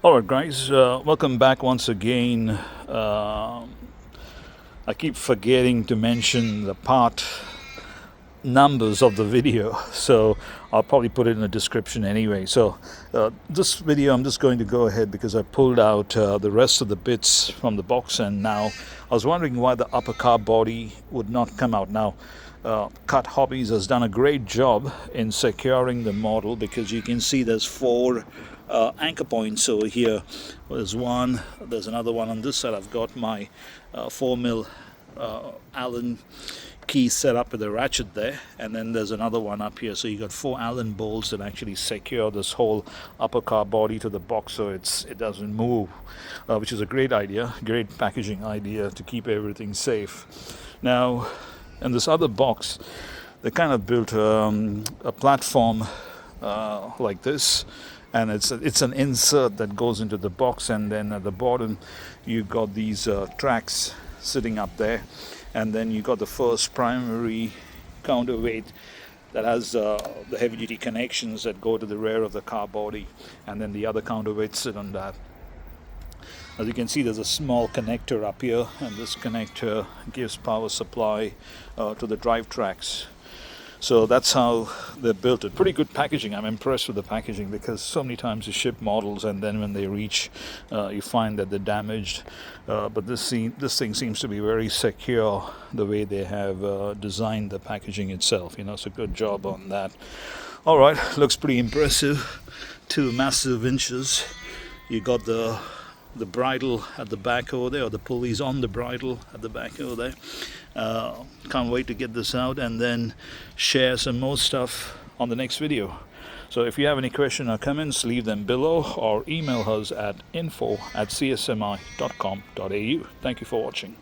All right, guys, welcome back once again. I keep forgetting to mention the part numbers of the video, so I'll probably put it in the description anyway. So, this video, I'm just going to go ahead because I pulled out the rest of the bits from the box, and now I was wondering why the upper car body would not come out. Now, Cut Hobbies has done a great job in securing the model because you can see there's four anchor points over here. There's one, there's another one on this side. I've got my 4mm Allen key set up with a ratchet there, and then there's another one up here. So you got four Allen bolts that actually secure this whole upper car body to the box so it doesn't move, which is a great idea, great packaging idea to keep everything safe. Now, in this other box, they kind of built a platform like this, and it's an insert that goes into the box, and then at the bottom you got these tracks sitting up there, and then you got the first primary counterweight that has the heavy duty connections that go to the rear of the car body, and then the other counterweights sit on that. As you can see, there's a small connector up here, and this connector gives power supply to the drive tracks. So that's how they built it. Pretty good packaging. I'm impressed with the packaging because so many times you ship models and then when they reach, you find that they're damaged. But this thing seems to be very secure the way they have designed the packaging itself. So good job on that. All right, looks pretty impressive. Two massive winches. You got the bridle at the back over there, or the pulleys on the bridle at the back over there. Can't wait to get this out and then share some more stuff on the next video. So if you have any questions or comments, leave them below or email us at info@csmi.com.au. Thank you for watching.